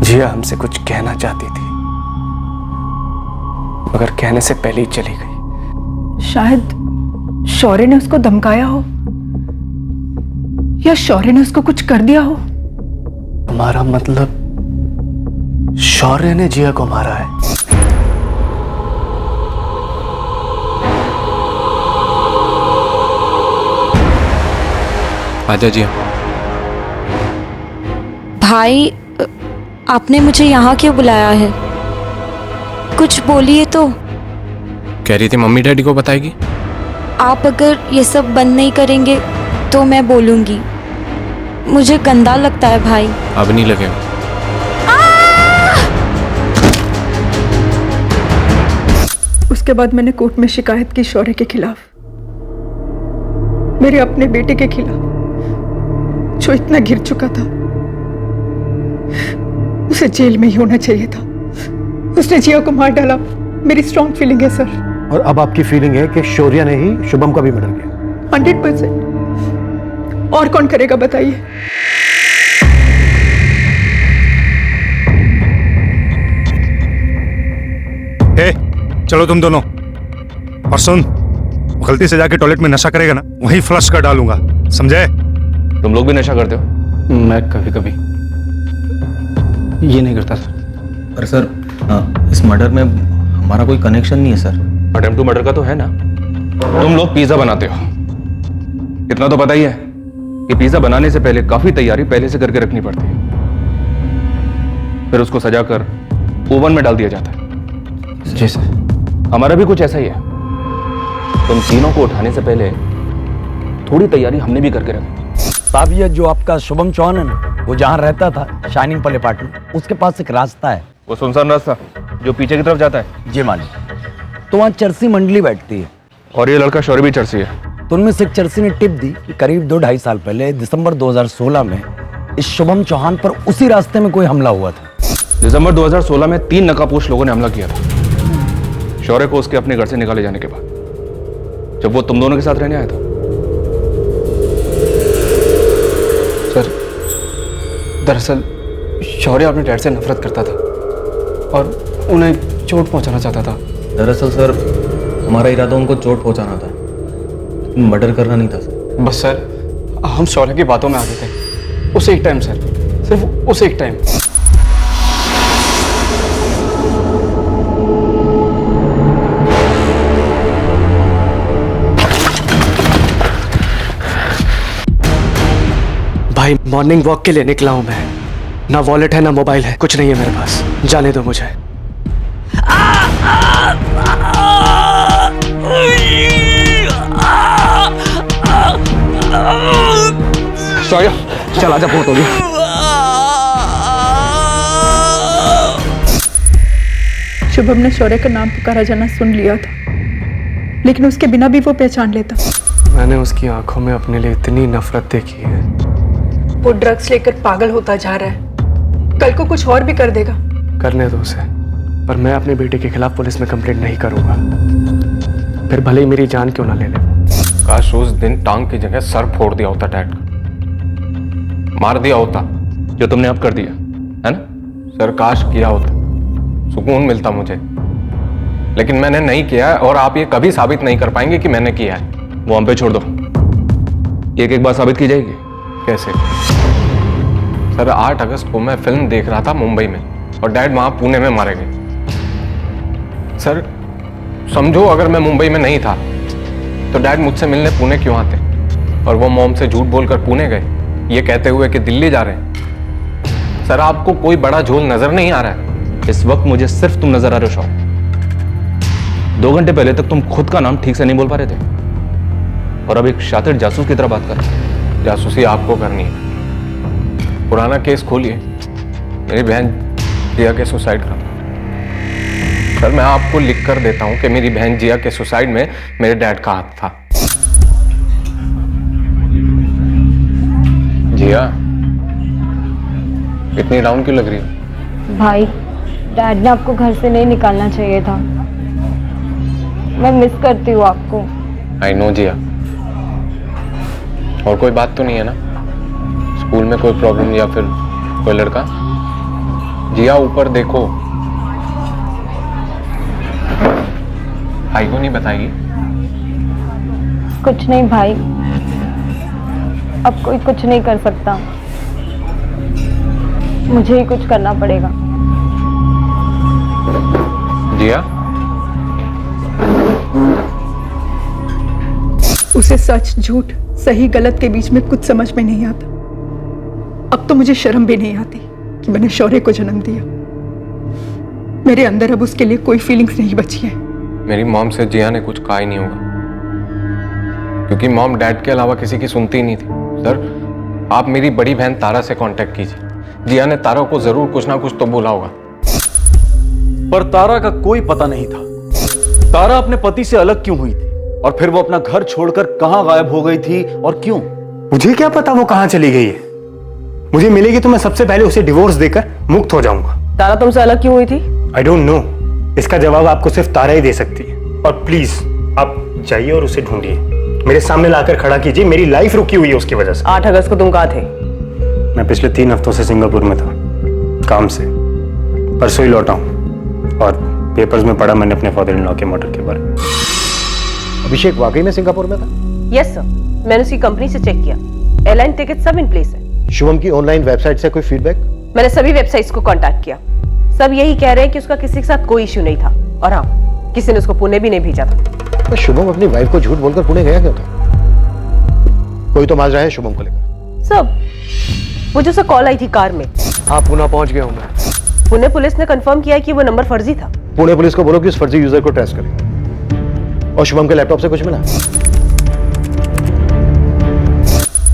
जिया हमसे कुछ कहना चाहती थी मगर कहने से पहले ही चली गई। शायद शौर्य ने उसको धमकाया हो या शौर्य ने उसको कुछ कर दिया हो। तुम्हारा मतलब शौर्य ने जिया को मारा है? आजा जिया। भाई, आपने मुझे यहाँ क्यों बुलाया है? कुछ बोलिए तो। कह रही थी मम्मी डैडी को बताएगी। आप अगर ये सब बंद नहीं करेंगे तो मैं बोलूंगी। मुझे गंदा लगता है भाई। अब नहीं लगेगा। उसके बाद मैंने कोर्ट में शिकायत की शौर्य के खिलाफ, मेरे अपने बेटे के खिलाफ जो इतना गिर चुका था। उसे जेल में ही होना चाहिए था। उसने जिया को मार डाला। मेरी स्ट्रॉन्ग फीलिंग है सर। और अब आपकी फीलिंग है कि शौर्य ने ही शुभम का भी मर्डर किया? 100%। और कौन करेगा बताइए? चलो तुम दोनों, और सुन, गलती से जाके टॉयलेट में नशा करेगा ना, वहीं फ्लश कर डालूंगा, समझे? तुम लोग भी नशा करते हो? मैं कभी कभी। ये नहीं करता सर। पर सर इस मर्डर में हमारा कोई कनेक्शन नहीं है सर। अटेम्प्ट टू मर्डर का तो है ना। तुम लोग पिज्जा बनाते हो, इतना तो पता ही है कि पिज्जा बनाने से पहले काफी तैयारी पहले से करके रखनी पड़ती है, फिर उसको सजाकर ओवन में डाल दिया जाता है। जी सर। हमारा भी कुछ ऐसा ही है। तुम तीनों को उठाने से पहले थोड़ी तैयारी हमने भी करके रखी। साहब, ये जो आपका शुभम चौहान है ना, वो जहाँ रहता था शाइनिंग पल अपार्टमेंट, उसके पास एक रास्ता है। वो सुनसान रास्ता जो पीछे की तरफ जाता है? जी मालिक। तो वहाँ चरसी मंडली बैठती है। और ये लड़का शौर्य भी चरसी है। तो उनमें से एक चरसी ने टिप दी कि करीब 2-2.5 साल पहले दिसंबर 2016 में इस शुभम चौहान पर उसी रास्ते में कोई हमला हुआ था। दिसंबर 2016 में 3 नकाबपोश लोगों ने हमला किया था शौर्य को उसके अपने घर से निकाले जाने के बाद, जब वो तुम दोनों के साथ रहने आया था। सर, दरअसल शौर्य अपने डैड से नफरत करता था और उन्हें चोट पहुंचाना चाहता था। दरअसल सर हमारा इरादा उनको चोट पहुंचाना था, मर्डर करना नहीं था सर। बस सर, हम शौर्य की बातों में आ गए थे उस एक टाइम सर, सिर्फ उस एक टाइम। भाई, मॉर्निंग वॉक के लिए निकला हूं मैं। ना वॉलेट है ना मोबाइल है, कुछ नहीं है मेरे पास। जाने दो मुझे। शौर्य, चल आजा, बहुत हो गया। शुभम ने शौर्य का नाम पुकारा जाना सुन लिया था, लेकिन उसके बिना भी वो पहचान लेता। मैंने उसकी आंखों में अपने लिए इतनी नफरत देखी है। वो ड्रग्स लेकर पागल होता जा रहा है, कल को कुछ और भी कर देगा। करने दो उसे, पर मैं अपने बेटे के खिलाफ पुलिस में कंप्लेंट नहीं करूंगा, फिर भले ही मेरी जान क्यों ना ले ले। काश उस दिन टांग की जगह सर फोड़ दिया होता डैड का, मार दिया होता, जो तुमने अब कर दिया है ना। सर काश किया होता, सुकून मिलता मुझे, लेकिन मैंने नहीं किया और आप ये कभी साबित नहीं कर पाएंगे कि मैंने किया है। वो हम पे छोड़ दो। एक एक बात साबित की जाएगी। कैसे? सर 8 अगस्त को मैं फिल्म देख रहा था मुंबई में और डैड वहां पुणे में मारे गए। सर समझो अगर मैं मुंबई में नहीं था तो डैड मुझसे मिलने पुणे क्यों आते, और वो मॉम से झूठ बोलकर पुणे गए ये कहते हुए कि दिल्ली जा रहे हैं। सर आपको कोई बड़ा झोल नजर नहीं आ रहा है? इस वक्त मुझे सिर्फ तुम नजर आ रहे हो शौर्य। 2 घंटे पहले तक तुम खुद का नाम ठीक से नहीं बोल पा रहे थे और अब एक शातिर जासूस की तरह बात कर रहे हो। जासूसी आपको करनी है। पुराना केस खोलिए, मेरी बहन जिया के सुसाइड का। सर मैं आपको लिख कर देता हूं कि मेरी बहन जिया के सुसाइड में मेरे डैड का हाथ था। जिया इतनी डाउन क्यों लग रही हो? भाई डैड ने आपको घर से नहीं निकालना चाहिए था। मैं मिस करती हूँ आपको। आई नो जिया। और कोई बात तो नहीं है ना? स्कूल में कोई प्रॉब्लम या फिर कोई लड़का? जिया ऊपर देखो। भाई को नहीं बताएगी? कुछ नहीं भाई, अब कोई कुछ नहीं कर सकता, मुझे ही कुछ करना पड़ेगा। जिया उसे सच झूठ सही गलत के बीच में कुछ समझ में नहीं आता। अब तो मुझे शर्म भी नहीं आती कि मैंने शौर्य को जन्म दिया। मेरे अंदर अब उसके लिए कोई फीलिंग्स नहीं बची है। मेरी मॉम से जिया ने कुछ कहा ही नहीं होगा, क्योंकि मॉम डैड के अलावा किसी की सुनती ही नहीं थी। सर आप मेरी बड़ी बहन तारा से कांटेक्ट कीजिए, जिया ने तारा को जरूर कुछ ना कुछ तो बोला होगा। पर तारा का कोई पता नहीं था। तारा अपने पति से अलग क्यों हुई थी और फिर वो अपना घर छोड़कर कहां गायब हो गई थी और क्यों? मुझे क्या पता वो कहां चली गई है। मुझे मिलेगी तो मैं सबसे पहले उसे डिवोर्स देकर मुक्त हो जाऊंगा। तारा तुमसे अलग क्यों हुई थी? आई डोंट नो, इसका जवाब आपको सिर्फ तारा ही दे सकती है। और प्लीज आप जाइए और उसे ढूंढिए, मेरे सामने लाकर खड़ा कीजिए। मेरी लाइफ रुकी हुई है उसकी वजह से। 8 अगस्त को तुम कहाँ थे? मैं पिछले 3 हफ्तों से सिंगापुर में था, काम से। परसों ही लौटा हूँ और पेपर्स में पढ़ा मैंने अपने फादर इन लॉ के मर्डर के बारे में। अभिषेक वाकई में सिंगापुर में था? यस सर, मैंने उसकी कंपनी से चेक किया, एयरलाइन टिकट सब इन प्लेस है। शुभम की ऑनलाइन वेबसाइट से कोई फीडबैक? मैंने सभी वेबसाइट्स को कांटेक्ट किया, सब यही कह रहे हैं कि उसका किसी के साथ कोई इश्यू नहीं था, और हाँ किसी ने उसको पुणे भी नहीं भेजा था। तो शुभम अपनी वाइफ को झूठ बोलकर पुणे गया क्यों था? कोई तो माजरा है शुभम को लेकर। सब मुझे उससे कॉल आई थी कार में। हाँ पुणे पहुंच गया हूँ मैं। पुणे पुलिस ने कंफर्म किया कि वो नंबर फर्जी था। पुणे पुलिस को बोलो कि उस फर्जी यूजर को ट्रेस करें। और शुभम के लैपटॉप से कुछ मिला?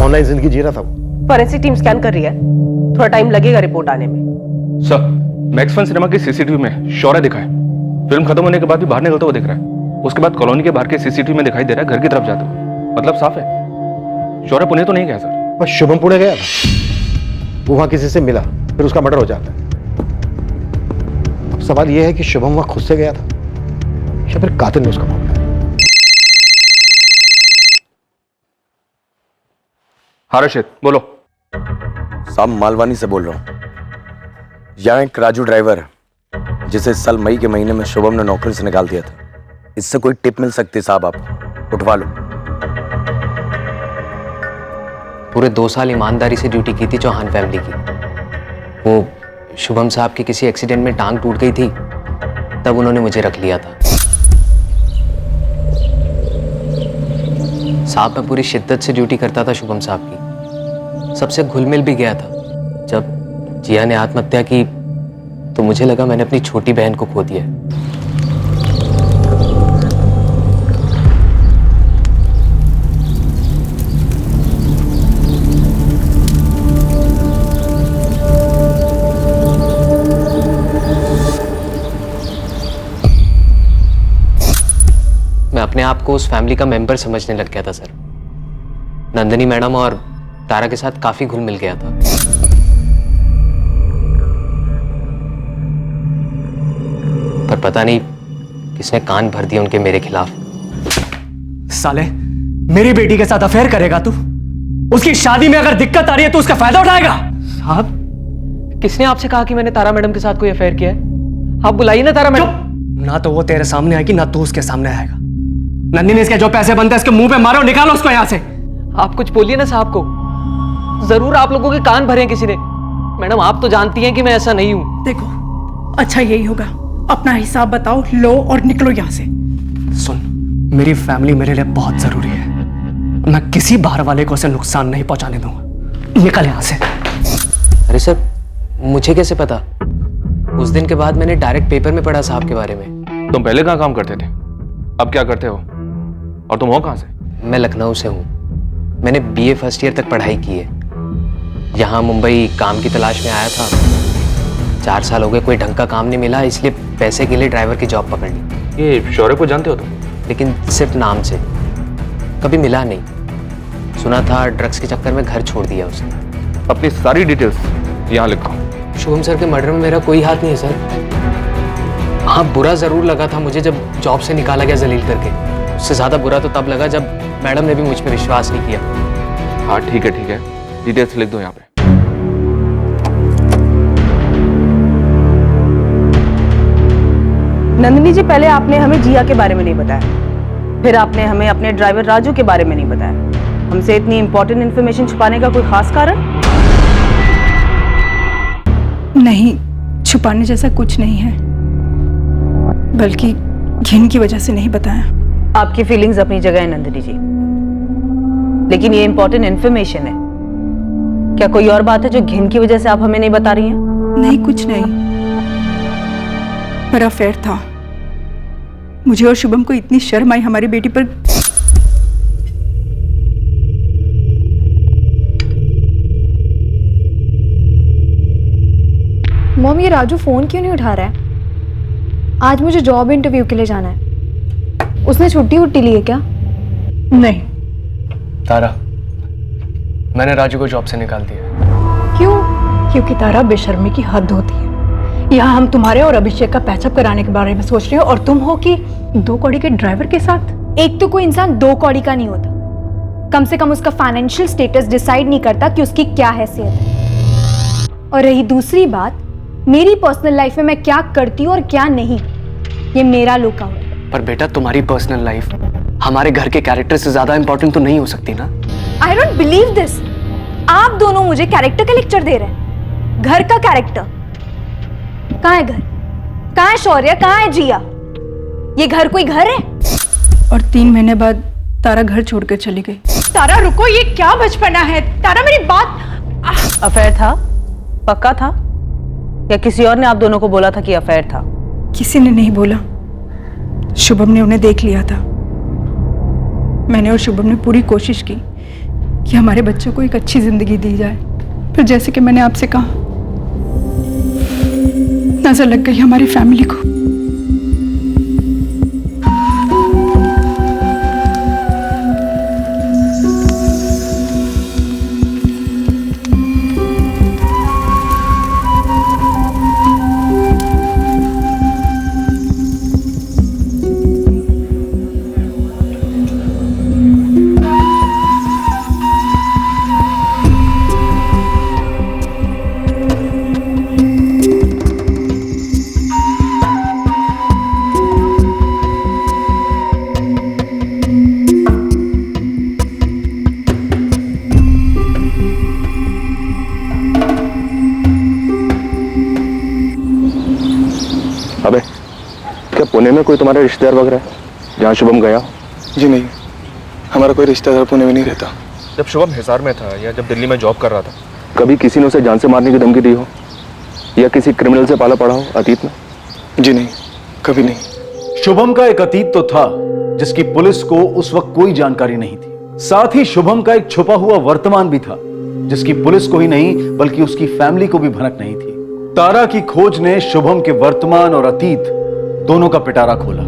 ऑनलाइन जिंदगी जी रहा था वो। फॉरेंसिक टीम स्कैन कर रही है, थोड़ा टाइम लगेगा रिपोर्ट आने में। सर मैक्स फन सिनेमा की सीसीटीवी में शौर्य दिखा है। फिल्म खत्म होने के बाद भी बाहर निकलता हुआ दिख रहा है। उसके बाद कॉलोनी के बाहर के सीसीटीवी में दिखाई दे रहा है घर की तरफ जाते हुए। मतलब साफ है शौर्य पुणे तो नहीं गया सर। पर शुभम पुणे गया था, वो वहां किसी से मिला, फिर उसका मर्डर हो जाता है। अब सवाल यह है कि शुभम वहां खुद से गया था या फिर कातिल ने उसका मौका है। हाँ रशिद बोलो। साहब मालवानी से बोल रहा हूँ। यहाँ एक राजू ड्राइवर है जिसे इस साल मई के महीने में शुभम ने नौकरी से निकाल दिया था। इससे कोई टिप मिल सकती साहब, आपको उठवा लो। पूरे 2 साल ईमानदारी से ड्यूटी की थी चौहान फैमिली की। वो शुभम साहब की किसी एक्सीडेंट में टांग टूट गई थी, तब उन्होंने मुझे रख लिया था। साहब मैं पूरी शिद्दत से ड्यूटी करता था शुभम साहब की, सबसे घुल मिल भी गया था। जब जिया ने आत्महत्या की तो मुझे लगा मैंने अपनी छोटी बहन को खो दिया। मैं अपने आप को उस फैमिली का मेंबर समझने लग गया था सर। नंदिनी मैडम और तारा के साथ काफी घुल मिल गया था। पर पता नहीं किसने कान भर दिए उनके मेरे खिलाफ। साले मेरी बेटी के साथ अफेयर करेगा तू? उसकी शादी में अगर दिक्कत आ रही है तो उसका फायदा उठाएगा? साहब किसने आपसे कहा कि मैंने तारा मैडम के साथ कोई अफेयर किया है? आप बुलाइए ना तारा मैडम। ना तो वो तेरे सामने आएगी ना तू उसके सामने आएगा। नंदिनी इसके जो पैसे बनते हैं इसके मुंह पे मारो, निकालो उसको यहाँ से। आप कुछ बोलिए ना साहब को, जरूर आप लोगों के कान भरे हैं किसी ने। मैडम आप तो जानती हैं कि मैं ऐसा नहीं हूं। देखो, अच्छा यही होगा, अपना हिसाब बताओ, लो और निकलो यहाँ से। सुन, मेरी फैमिली मेरे लिए बहुत जरूरी है, मैं किसी बाहर वाले को उसे नुकसान नहीं पहुंचाने दूंगा। निकल यहाँ से। अरे सर, मुझे कैसे पता? उस दिन के बाद मैंने डायरेक्ट पेपर में पढ़ा साहब के बारे में। तुम पहले कहाँ काम करते थे, अब क्या करते हो, और तुम हो कहाँ से? मैं लखनऊ से हूँ। मैंने बीए फर्स्ट ईयर तक पढ़ाई की है। यहाँ मुंबई काम की तलाश में आया था। 4 साल हो गए, कोई ढंग का काम नहीं मिला, इसलिए पैसे के लिए ड्राइवर की जॉब पकड़ ली। ये शौर्य को जानते हो तुम? लेकिन सिर्फ नाम से, कभी मिला नहीं। सुना था ड्रग्स के चक्कर में घर छोड़ दिया उसने। अपनी सारी डिटेल्स यहाँ लिखो। शुभम सर के मर्डर में मेरा कोई हाथ नहीं है सर। हाँ, बुरा जरूर लगा था मुझे जब जॉब से निकाला गया जलील करके। उससे ज्यादा बुरा तो तब लगा जब मैडम ने भी मुझ पर विश्वास नहीं किया। हाँ ठीक है, डिटेल्स लिख दो यहाँ पे। नंदिनी जी, पहले आपने हमें जिया के बारे में नहीं बताया, फिर आपने हमें अपने ड्राइवर राजू के बारे में नहीं बताया। हमसे इतनी इंपॉर्टेंट इन्फॉर्मेशन छुपाने का कोई खास कारण? नहीं, छुपाने जैसा कुछ नहीं है, बल्कि घिन की वजह से नहीं बताया। आपकी फीलिंग्स अपनी जगह है नंदिनी जी, लेकिन ये इंपॉर्टेंट इन्फॉर्मेशन है। क्या कोई और बात है जो घिन की वजह से आप हमें नहीं बता रही हैं? नहीं, कुछ नहीं। मेरा अफेयर था। मुझे और शुभम को इतनी शर्म आई हमारी बेटी पर। मॉम, ये राजू फोन क्यों नहीं उठा रहा है? आज मुझे जॉब इंटरव्यू के लिए जाना है। उसने छुट्टी वुट्टी ली है क्या? नहीं। तारा, मैंने राजू को जॉब से निकाल दिया। क्यों? क्योंकि तारा, बेशर्मी की हद होती है। यहाँ हम तुम्हारे और अभिषेक का पैचअप कराने के बारे में सोच रहे हो और तुम हो कि 2 कौड़ी के ड्राइवर के साथ। एक तो कोई इंसान 2 कौड़ी का नहीं होता, कम से कम उसका फाइनेंशियल स्टेटस डिसाइड नहीं करता कि उसकी क्या हैसियत है। और रही दूसरी बात, मेरी पर्सनल लाइफ में मैं क्या करती हूँ और क्या नहीं, ये मेरा लुकआउट है। पर बेटा, तुम्हारी पर्सनल लाइफ हमारे घर के कैरेक्टर से ज्यादा इंपॉर्टेंट तो नहीं हो सकती ना? I don't believe this. आप दोनों मुझे कैरेक्टर का लेक्चर दे रहे हैं। घर का कैरेक्टर कहाँ है? घर कहाँ है? शौर्य कहाँ है? जिया, ये घर कोई घर है? और 3 महीने बाद तारा घर छोड़कर चली गई। तारा रुको, ये क्या बचपना है? तारा मेरी बात। अफेयर था? पक्का था? या किसी और ने आप दोनों को बोला था कि अफेयर था? किसी ने नहीं बोला, शुभम ने उन्हें देख लिया था। मैंने और शुभम ने पूरी कोशिश की कि हमारे बच्चों को एक अच्छी जिंदगी दी जाए, पर जैसे कि मैंने आपसे कहा, नजर लग गई हमारी फैमिली को। अबे, क्या पुणे में कोई तुम्हारा रिश्तेदार वगैरह है जहाँ शुभम गया? जी नहीं, हमारा कोई रिश्तेदार पुणे में नहीं रहता। जब शुभम हिसार में था या जब दिल्ली में जॉब कर रहा था, कभी किसी ने उसे जान से मारने की धमकी दी हो या किसी क्रिमिनल से पाला पड़ा हो अतीत में? जी नहीं, कभी नहीं। शुभम का एक अतीत तो था जिसकी पुलिस को उस वक्त कोई जानकारी नहीं थी। साथ ही शुभम का एक छुपा हुआ वर्तमान भी था जिसकी पुलिस को ही नहीं बल्कि उसकी फैमिली को भी भनक नहीं थी। तारा की खोज ने शुभम के वर्तमान और अतीत दोनों का पिटारा खोला।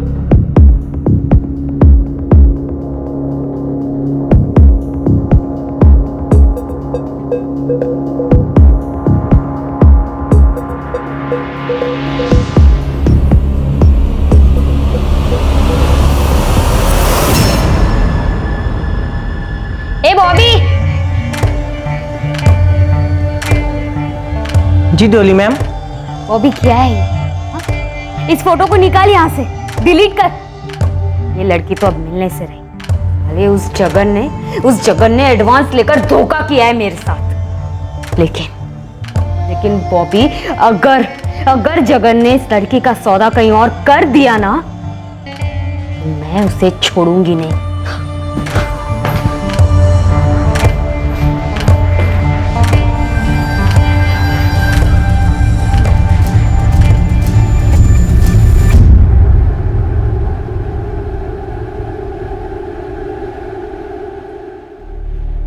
ए बॉबी। जी डोली मैम। बॉबी क्या है ये? इस फोटो को निकाल यहाँ से, डिलीट कर। ये लड़की तो अब मिलने से रही। साले उस जगन ने एडवांस लेकर धोखा किया है मेरे साथ। लेकिन बॉबी, अगर जगन ने इस लड़की का सौदा कहीं और कर दिया ना, तो मैं उसे छोड़ूंगी नहीं।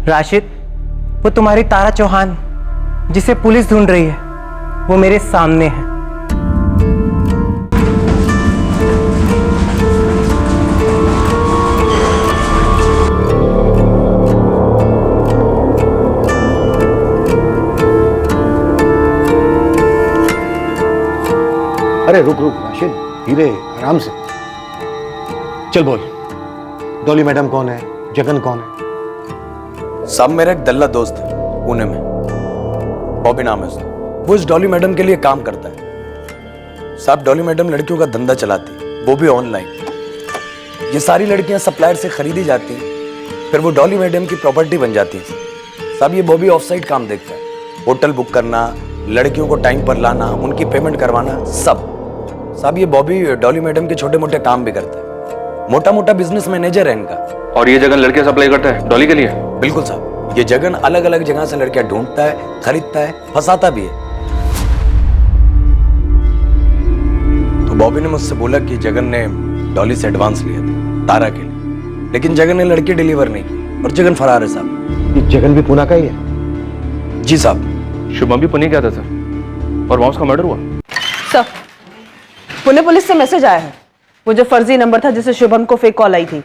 राशिद, वो तुम्हारी तारा चौहान जिसे पुलिस ढूंढ रही है, वो मेरे सामने है। अरे रुक राशिद, धीरे, आराम से। चल बोल, डॉली मैडम कौन है, जगन कौन है? साहब मेरा एक दल्ला दोस्त है पुणे में, बॉबी नाम है उसका। वो इस डॉली मैडम के लिए काम करता है। साहब डॉली मैडम लड़कियों का धंधा चलाती है, वो भी ऑनलाइन। ये सारी लड़कियां सप्लायर से खरीदी जाती हैं, फिर वो डॉली मैडम की प्रॉपर्टी बन जाती है। साहब ये बॉबी ऑफ साइड काम देखता है, होटल बुक करना, लड़कियों को टाइम पर लाना, उनकी पेमेंट करवाना, सब। साहब ये बॉबी डॉली मैडम के छोटे मोटे काम भी करता है, मोटा मोटा बिजनेस मैनेजर है इनका। और ये जगन लड़कियां सप्लाई करता है डॉली के लिए? बिल्कुल साहब, ये जगन अलग अलग जगह से लड़कियां ढूंढता है, खरीदता है, फंसाता भी है। तो बॉबी ने मुझसे बोला कि जगन ने डॉली से एडवांस लिया था तारा के लिए, लेकिन जगन ने लड़की डिलीवर नहीं की और जगन फरार है साहब। ये जगन भी पुणे का ही है? जी साहब। शुभम भी पुणे गया था सर, और वहां उसका मर्डर हुआ। सर, पुणे पुलिस से मैसेज आया है, वो जो फर्जी नंबर था जिससे शुभम को फेक कॉल आई थी,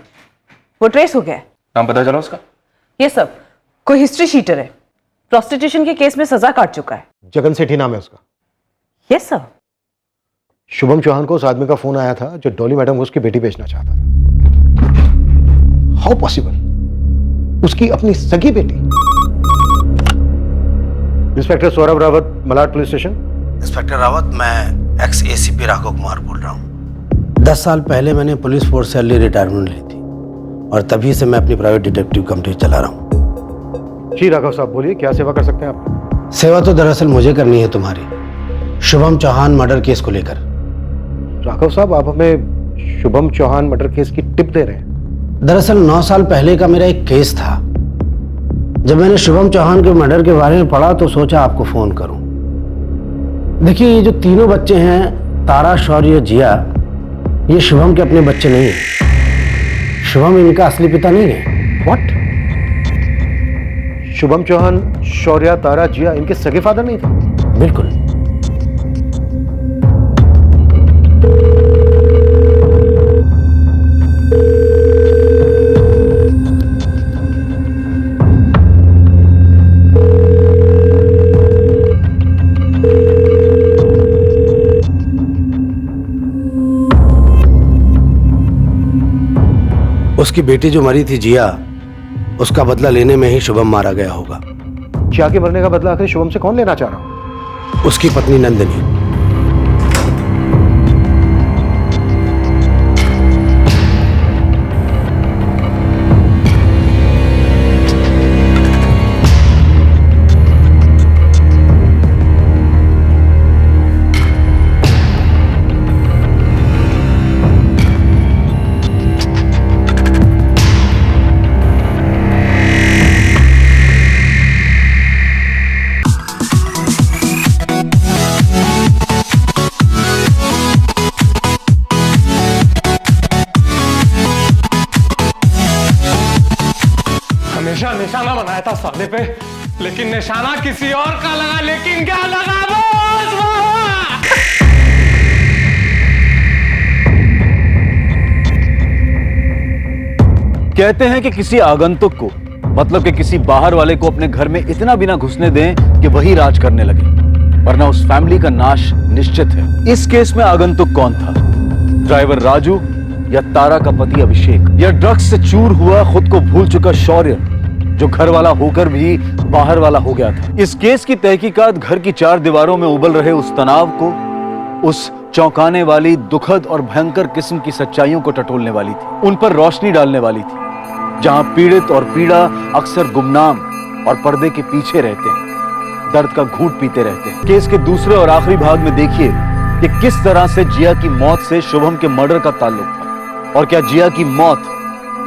वो ट्रेस हो गया है। नाम पता चला उसका? ये सब कोई हिस्ट्री शीटर है, प्रोस्टिट्यूशन के केस में सजा काट चुका है। जगन सेठी नाम है उसका? Yes sir. शुभम चौहान को उस आदमी का फोन आया था जो डॉली मैडम को उसकी बेटी बेचना चाहता था। How possible? उसकी अपनी सगी बेटी? Inspector Saurabh Rawat, Malad police station. Inspector Rawat, मैं एक्स एसीपी राघव कुमार बोल रहा हूँ। 10 साल पहले मैंने पुलिस फोर्स से अर्ली रिटायरमेंट ली थी और तभी से मैं अपनी प्राइवेट डिटेक्टिव कंपनी चला रहा हूँ। जी राघव साहब बोलिए, क्या सेवा कर सकते हैं आप? सेवा तो दरअसल मुझे करनी है तुम्हारी, शुभम चौहान मर्डर केस को लेकर। राघव साहब, आप हमें शुभम चौहान मर्डर केस की टिप दे रहे हैं? दरअसल 9 साल पहले का मेरा एक केस था। जब मैंने शुभम चौहान के मर्डर के बारे में पढ़ा तो सोचा आपको फोन करूं। देखिए, ये जो तीनों बच्चे हैं, तारा, शौर्य, जिया, ये शुभम के अपने बच्चे नहीं हैं। शुभम इनका असली पिता नहीं है। व्हाट? शुभम चौहान, शौर्य, तारा, जिया इनके सगे फादर नहीं थे? बिल्कुल। उसकी बेटी जो मरी थी जिया, उसका बदला लेने में ही शुभम मारा गया होगा। जिया के मरने का बदला आखिर शुभम से कौन लेना चाह रहा? उसकी पत्नी नंदिनी। हमेशा निशाना बनाया था साले पे, लेकिन निशाना किसी और का लगा। लेकिन क्या लगा बॉस? कहते हैं कि किसी आगंतुक को, मतलब कि किसी बाहर वाले को अपने घर में इतना बिना घुसने दें कि वही राज करने लगे, वरना उस फैमिली का नाश निश्चित है। इस केस में आगंतुक कौन था? ड्राइवर राजू या तारा का पति अभिषेक, या ड्रग्स से चूर हुआ खुद को भूल चुका शौर्य जो घर वाला होकर भी बाहर वाला हो गया था? इस केस की तहकीकात घर की 4 दीवारों में उबल रहे उस तनाव को, उस चौंकाने वाली, दुखद और भयंकर किस्म की सच्चाइयों को टटोलने वाली थी, उन पर रोशनी डालने वाली थी। जहां पीड़ित और पीड़ा अक्सर गुमनाम और पर्दे के पीछे रहते हैं, दर्द का घूंट पीते रहते हैं। केस के दूसरे और आखिरी भाग में देखिए कि किस तरह से जिया की मौत से शुभम के मर्डर का ताल्लुक था, और क्या जिया की मौत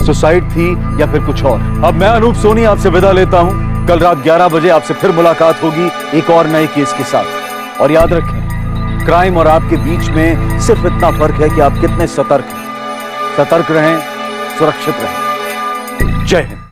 सुसाइड थी या फिर कुछ और। अब मैं अनूप सोनी आपसे विदा लेता हूं। कल रात 11 बजे आपसे फिर मुलाकात होगी एक और नए केस के साथ। और याद रखें, क्राइम और आपके बीच में सिर्फ इतना फर्क है कि आप कितने सतर्क हैं। सतर्क रहें, सुरक्षित रहें। जय हिंद।